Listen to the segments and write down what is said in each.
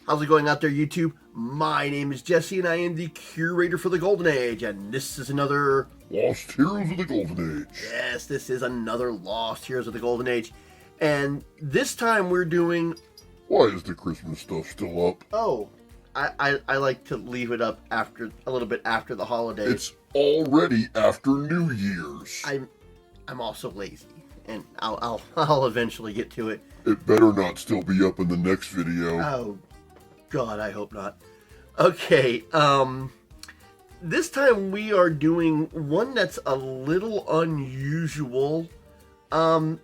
How's it going out there, YouTube? My name is Jesse, and I am the curator for the Golden Age, and this is another... Lost Heroes of the Golden Age. Yes, this is another Lost Heroes of the Golden Age. And this time we're doing... Why is the Christmas stuff still up? Oh, I like to leave it up after a little bit after the holidays. It's already after New Year's. I'm also lazy, and I'll eventually get to it. It better not still be up in the next video. Oh, God, I hope not. Okay, this time we are doing one that's a little unusual. I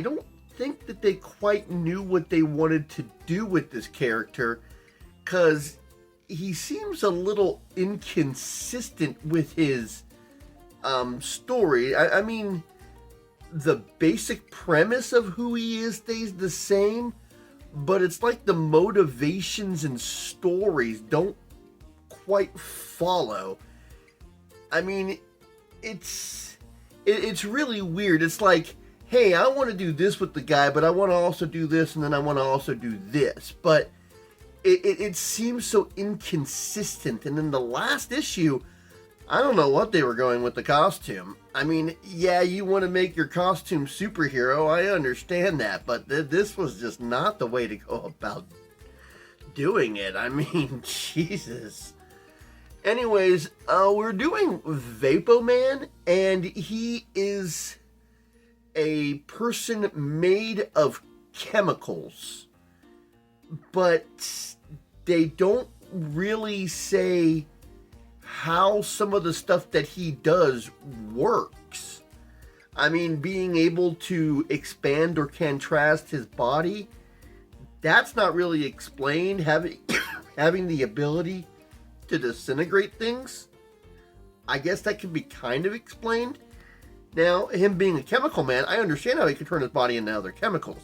don't think that they quite knew what they wanted to do with this character, because he seems a little inconsistent with his story. I mean, the basic premise of who he is stays the same, but it's like the motivations and stories don't quite follow. I mean, it's really weird. It's like, hey, I want to do this with the guy, but I want to also do this, and then I want to also do this. But it seems so inconsistent. And in the last issue, I don't know what they were going with the costume. I mean, yeah, you want to make your costume superhero, I understand that, but this was just not the way to go about doing it. I mean, Jesus. Anyways, we're doing Vapo-Man, and he is a person made of chemicals, but they don't really say how some of the stuff that he does works. I mean, being able to expand or contrast his body, that's not really explained. Having the ability to disintegrate things, I guess that can be kind of explained. Now, him being a chemical man, I understand how he can turn his body into other chemicals.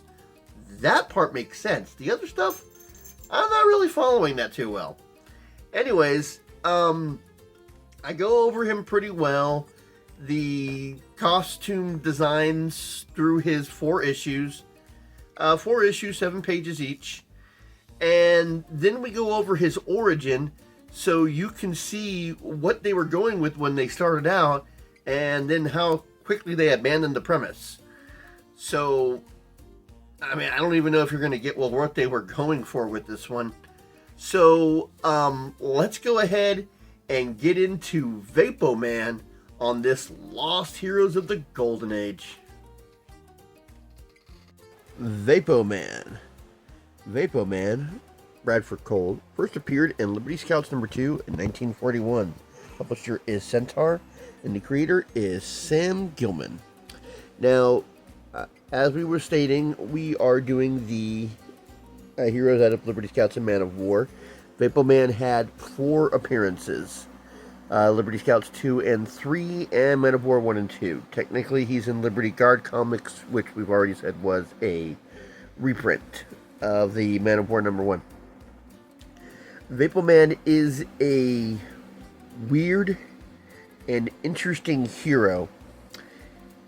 That part makes sense. The other stuff, I'm not really following that too well. Anyways, I go over him pretty well. The costume designs through his 4 issues. 4 issues, 7 pages each. And then we go over his origin, so you can see what they were going with when they started out, and then how quickly they abandoned the premise. So, I mean, I don't even know if you're going to get what they were going for with this one. So, let's go ahead and get into Vapo-Man on this Lost Heroes of the Golden Age. Vapo-Man. Vapo-Man, Bradford Cole, first appeared in Liberty Scouts number 2 in 1941. Publisher is Centaur, and the creator is Sam Gilman. Now, as we were stating, we are doing the Heroes out of Liberty Scouts and Man of War. Vapo-Man had 4 appearances. Liberty Scouts 2 and 3, and Man of War 1 and 2. Technically, he's in Liberty Guard comics, which we've already said was a reprint of the Man of War number 1. Vapo-Man is a weird and interesting hero.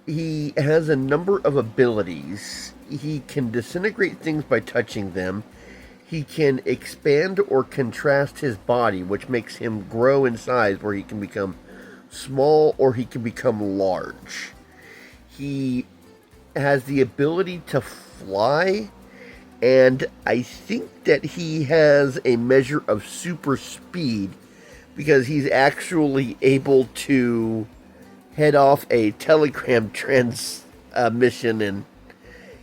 He has a number of abilities. He can disintegrate things by touching them. He can expand or contrast his body, which makes him grow in size, where he can become small or he can become large. He has the ability to fly, and I think that he has a measure of super speed, because he's actually able to head off a telegram transmission, and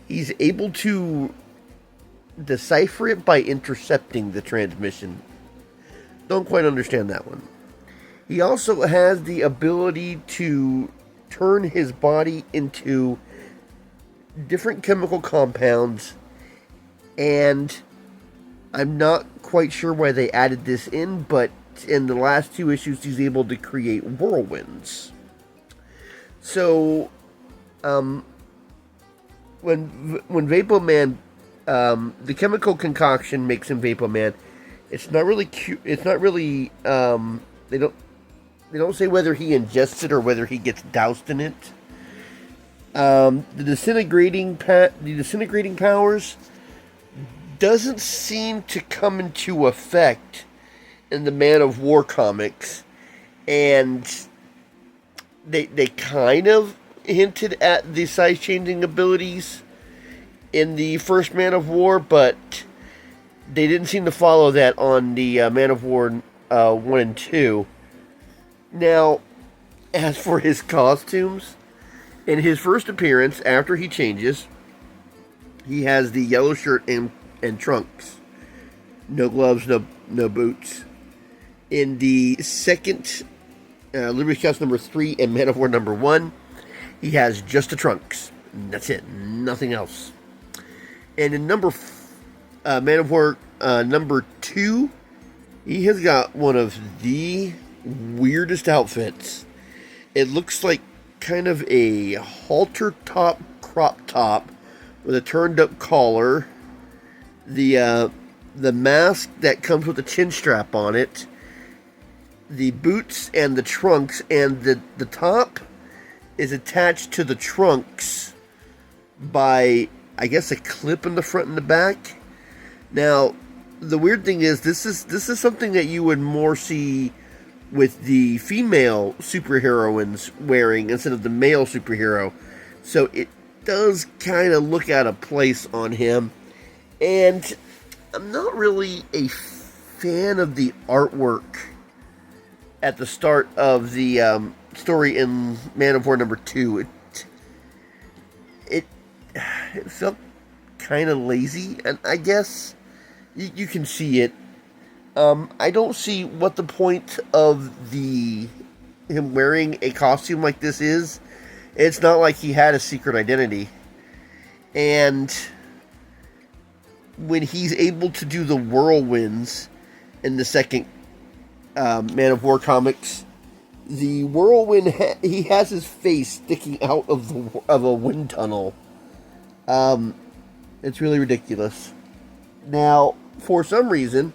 he's able to decipher it by intercepting the transmission. Don't quite understand that one. He also has the ability to turn his body into different chemical compounds, and I'm not quite sure why they added this in, but in the last 2 issues he's able to create whirlwinds. So when Vapo-Man, the chemical concoction makes him Vapo-Man. It's not really cute. It's not really. They don't say whether he ingests it or whether he gets doused in it. The disintegrating powers doesn't seem to come into effect in the Man of War comics, and they kind of hinted at the size changing abilities in the first Man of War, but they didn't seem to follow that on the Man of War 1 and 2. Now, as for his costumes, in his first appearance, after he changes, he has the yellow shirt and trunks. No gloves, no boots. In the second Liberty House number 3 and Man of War number 1, he has just the trunks. That's it. Nothing else. And in Man of War number 2, he has got one of the weirdest outfits. It looks like kind of a halter top crop top with a turned up collar. The mask that comes with a chin strap on it. The boots and the trunks, and the top is attached to the trunks by, I guess, a clip in the front and the back. Now, the weird thing is, this is something that you would more see with the female superheroines wearing instead of the male superhero. So it does kind of look out of place on him. And I'm not really a fan of the artwork at the start of the story in Man of War number 2. It felt kind of lazy, and I guess you can see it. I don't see what the point of him wearing a costume like this is. It's not like he had a secret identity. And when he's able to do the whirlwinds in the second Man of War comics, the whirlwind, he has his face sticking out of a wind tunnel. It's really ridiculous. Now, for some reason,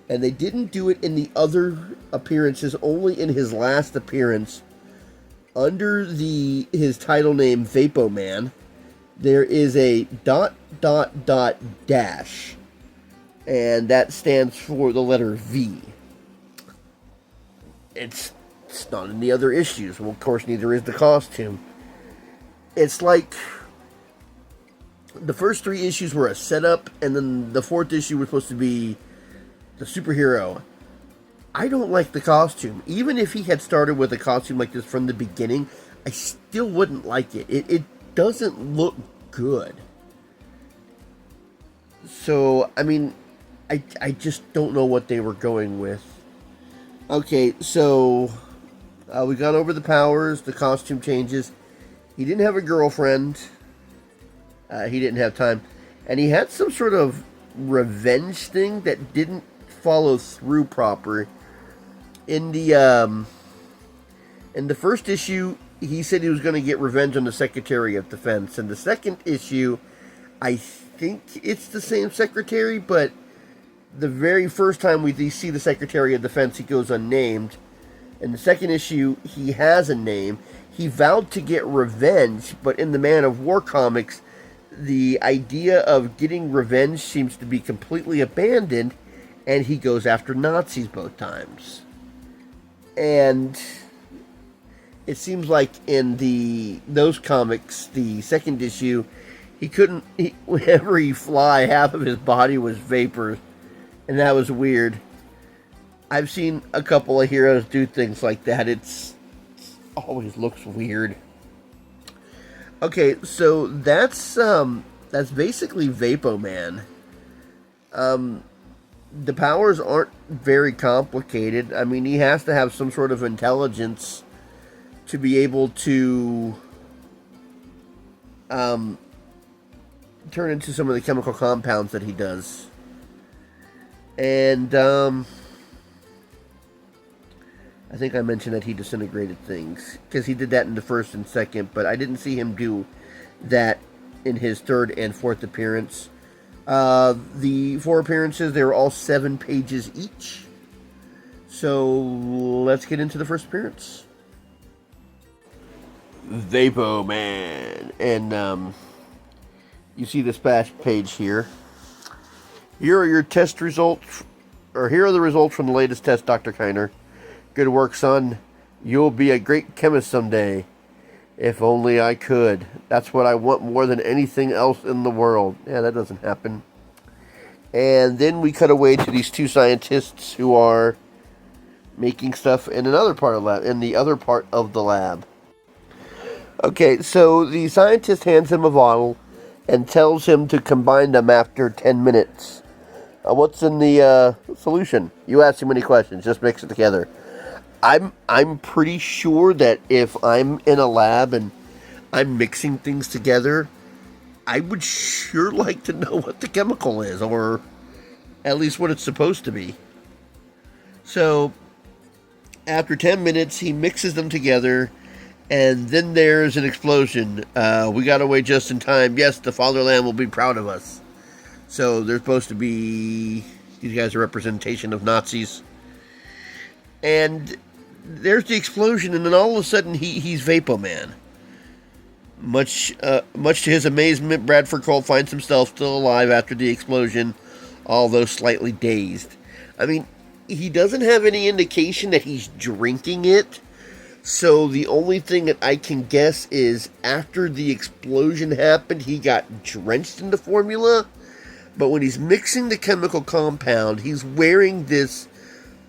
and they didn't do it in the other appearances, only in his last appearance, under his title name Vapo-Man, there is a ... dash, and that stands for the letter V. It's not in the other issues. Well, of course, neither is the costume. It's like the first 3 issues were a setup, and then the 4th issue was supposed to be the superhero. I don't like the costume. Even if he had started with a costume like this from the beginning, I still wouldn't like it. It doesn't look good. So, I mean, I just don't know what they were going with. Okay, so we got over the powers, the costume changes. He didn't have a girlfriend. He didn't have time. And he had some sort of revenge thing that didn't follow through proper. In the first issue, he said he was going to get revenge on the Secretary of Defense. In the second issue, I think it's the same secretary, but the very first time we see the Secretary of Defense, he goes unnamed. In the second issue, he has a name. He vowed to get revenge, but in the Man of War comics, the idea of getting revenge seems to be completely abandoned, and he goes after Nazis both times. And it seems like in those comics, the second issue, whenever he fly, half of his body was vapor, and that was weird. I've seen a couple of heroes do things like that. It always looks weird. Okay, so that's basically Vapo-Man. The powers aren't very complicated. I mean, he has to have some sort of intelligence to be able to turn into some of the chemical compounds that he does. And I think I mentioned that he disintegrated things, because he did that in the first and second, but I didn't see him do that in his third and fourth appearance. The 4 appearances, they were all 7 pages each. So let's get into the first appearance. Vapo-Man. And you see this splash page here. Here are your test results, or here are the results from the latest test, Dr. Kiner. Good work, son. You'll be a great chemist someday. If only I could. That's what I want more than anything else in the world. Yeah, that doesn't happen. And then we cut away to these two scientists who are making stuff in another part of the lab, in the other part of the lab. Okay, so the scientist hands him a bottle and tells him to combine them after 10 minutes. What's in the solution? You ask too many questions. Just mix it together. I'm pretty sure that if I'm in a lab and I'm mixing things together, I would sure like to know what the chemical is, or at least what it's supposed to be. So, after 10 minutes, he mixes them together, and then there's an explosion. We got away just in time. Yes, the fatherland will be proud of us. So, they're supposed to be... These guys are representation of Nazis. And there's the explosion, and then all of a sudden, he's Vapo-Man. Much to his amazement, Bradford Cole finds himself still alive after the explosion, although slightly dazed. I mean, he doesn't have any indication that he's drinking it, so the only thing that I can guess is after the explosion happened, he got drenched in the formula, but when he's mixing the chemical compound, he's wearing this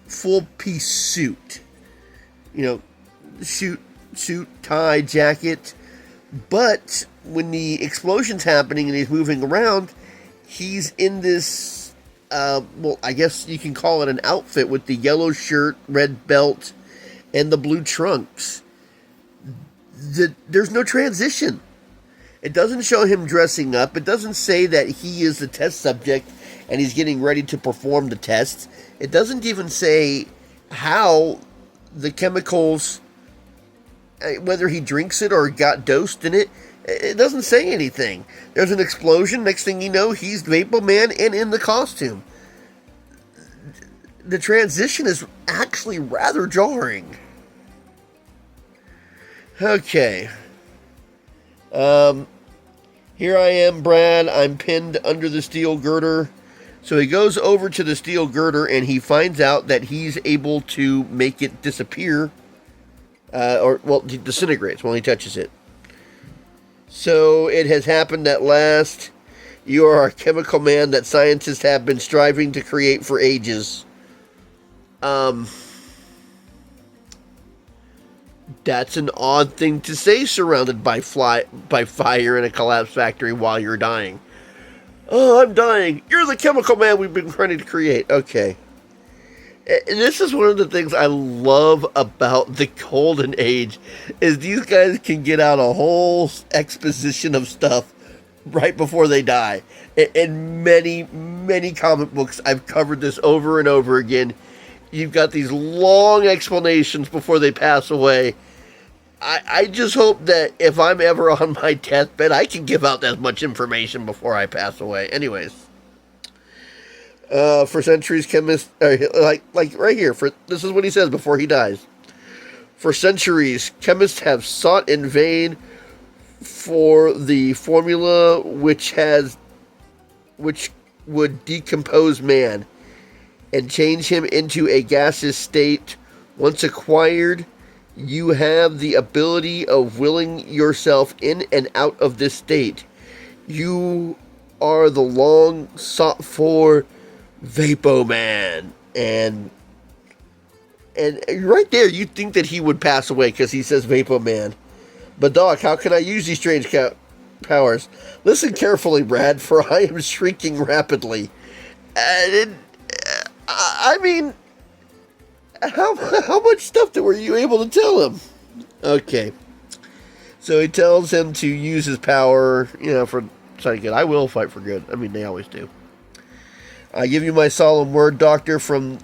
full-piece suit. You know, suit, tie, jacket. But when the explosion's happening and he's moving around, he's in this, well, I guess you can call it an outfit with the yellow shirt, red belt, and the blue trunks. There's no transition. It doesn't show him dressing up. It doesn't say that he is the test subject and he's getting ready to perform the test. It doesn't even say how the chemicals, whether he drinks it or got dosed in it. It doesn't say anything. There's an explosion. Next thing you know, he's Vapo-Man and in the costume. The transition is actually rather jarring. Okay. Here I am, Brad. I'm pinned under the steel girder. So he goes over to the steel girder and he finds out that he's able to make it disappear. He disintegrates when he touches it. So it has happened at last. You are a chemical man that scientists have been striving to create for ages. That's an odd thing to say surrounded by fire in a collapsed factory while you're dying. Oh, I'm dying. You're the chemical man we've been trying to create. Okay. And this is one of the things I love about the Golden Age, is these guys can get out a whole exposition of stuff right before they die. In many, many comic books, I've covered this over and over again. You've got these long explanations before they pass away. I just hope that if I'm ever on my deathbed, I can give out as much information before I pass away. Anyways. For centuries, chemists, like right here, this is what he says before he dies. For centuries, chemists have sought in vain for the formula which would decompose man and change him into a gaseous state. Once acquired, you have the ability of willing yourself in and out of this state. You are the long sought for Vapo-Man. And right there, you'd think that he would pass away because he says Vapo-Man. But Doc, how can I use these strange powers? Listen carefully, Brad, for I am shrinking rapidly. I mean, how much stuff were you able to tell him? Okay. So he tells him to use his power, for something good. I will fight for good. I mean, they always do. I give you my solemn word, Doctor, from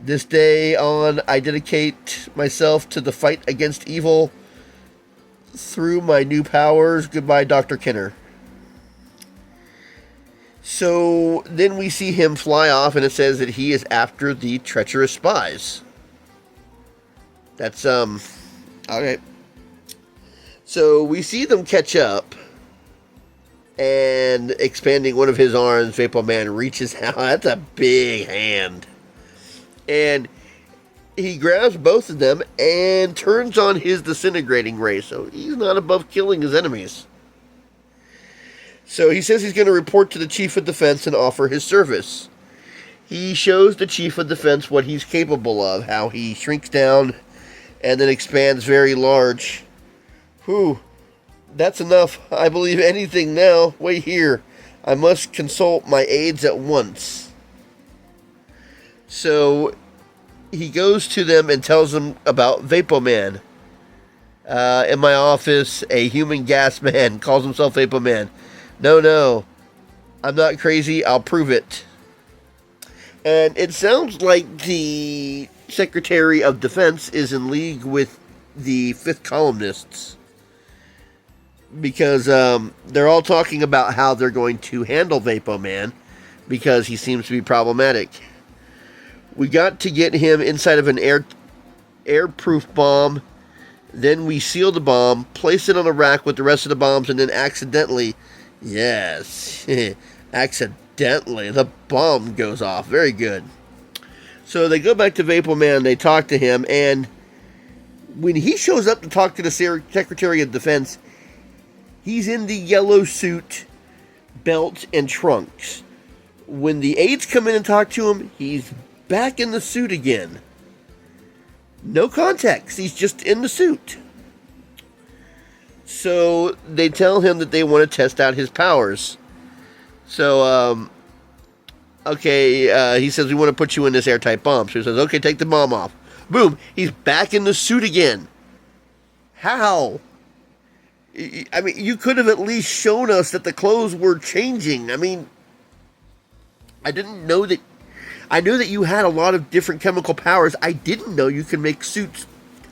this day on, I dedicate myself to the fight against evil through my new powers. Goodbye, Dr. Kenner. So then we see him fly off, and it says that he is after the treacherous spies. That's, okay. So we see them catch up. And expanding one of his arms, Vapo-Man reaches out. That's a big hand. And he grabs both of them and turns on his disintegrating ray. So he's not above killing his enemies. So he says he's going to report to the Chief of Defense and offer his service. He shows the Chief of Defense what he's capable of, how he shrinks down and then expands very large. Whew, that's enough. I believe anything now. Wait here. I must consult my aides at once. So he goes to them and tells them about Vapo-Man. In my office, a human gas man calls himself Vapo-Man. No, I'm not crazy. I'll prove it. And it sounds like the Secretary of Defense is in league with the fifth columnists. Because they're all talking about how they're going to handle Vapo-Man. Because he seems to be problematic. We got to get him inside of an airproof bomb. Then we seal the bomb, place it on a rack with the rest of the bombs, and then accidentally, yes, accidentally, the bomb goes off. Very good. So they go back to Vapo-Man, they talk to him, and when he shows up to talk to the Secretary of Defense, he's in the yellow suit, belt, and trunks. When the aides come in and talk to him, he's back in the suit again. No context. He's just in the suit. So they tell him that they want to test out his powers. So, okay, he says, we want to put you in this airtight bomb. So he says, okay, take the bomb off. Boom, he's back in the suit again. How? I mean, you could have at least shown us that the clothes were changing. I mean, I didn't know that. I knew that you had a lot of different chemical powers. I didn't know you could make suits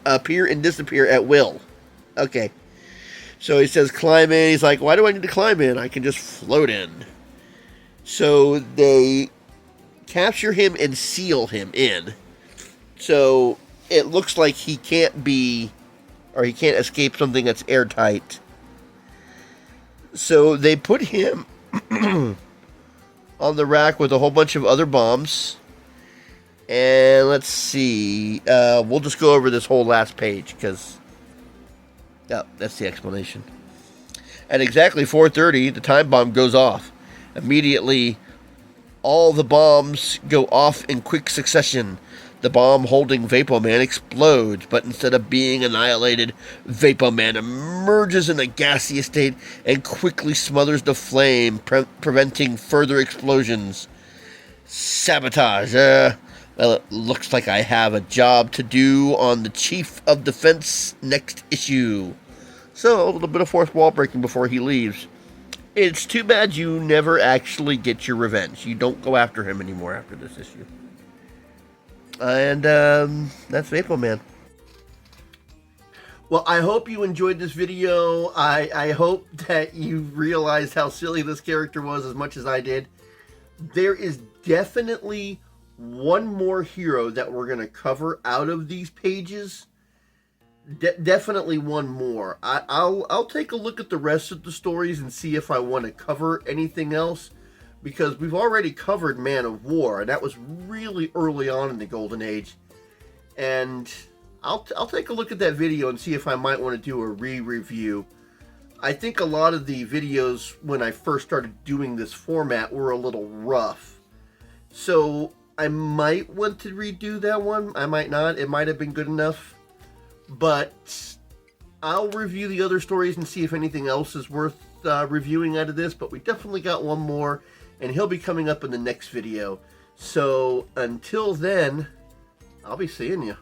appear and disappear at will. Okay. So he says, climb in. He's like, why do I need to climb in? I can just float in. So they capture him and seal him in. So it looks like he can't be, or he can't escape something that's airtight. So they put him on the rack with a whole bunch of other bombs. And let's see. We'll just go over this whole last page because, oh, that's the explanation. At exactly 4:30, the time bomb goes off. Immediately, all the bombs go off in quick succession. The bomb holding Vapo-Man explodes, but instead of being annihilated, Vapo-Man emerges in a gaseous state and quickly smothers the flame, preventing further explosions. Sabotage. Well, it looks like I have a job to do on the Chief of Defense next issue. So, a little bit of fourth wall breaking before he leaves. It's too bad you never actually get your revenge. You don't go after him anymore after this issue. And that's Vapo-Man. Well, I hope you enjoyed this video. I hope that you realized how silly this character was as much as I did. There is definitely one more hero that we're going to cover out of these pages. Definitely one more. I'll take a look at the rest of the stories and see if I want to cover anything else. Because we've already covered Man of War, and that was really early on in the Golden Age. And I'll take a look at that video and see if I might want to do a re-review. I think a lot of the videos when I first started doing this format were a little rough. So I might want to redo that one. I might not. It might have been good enough. But I'll review the other stories and see if anything else is worth reviewing out of this. But we definitely got one more. And he'll be coming up in the next video. So until then, I'll be seeing you.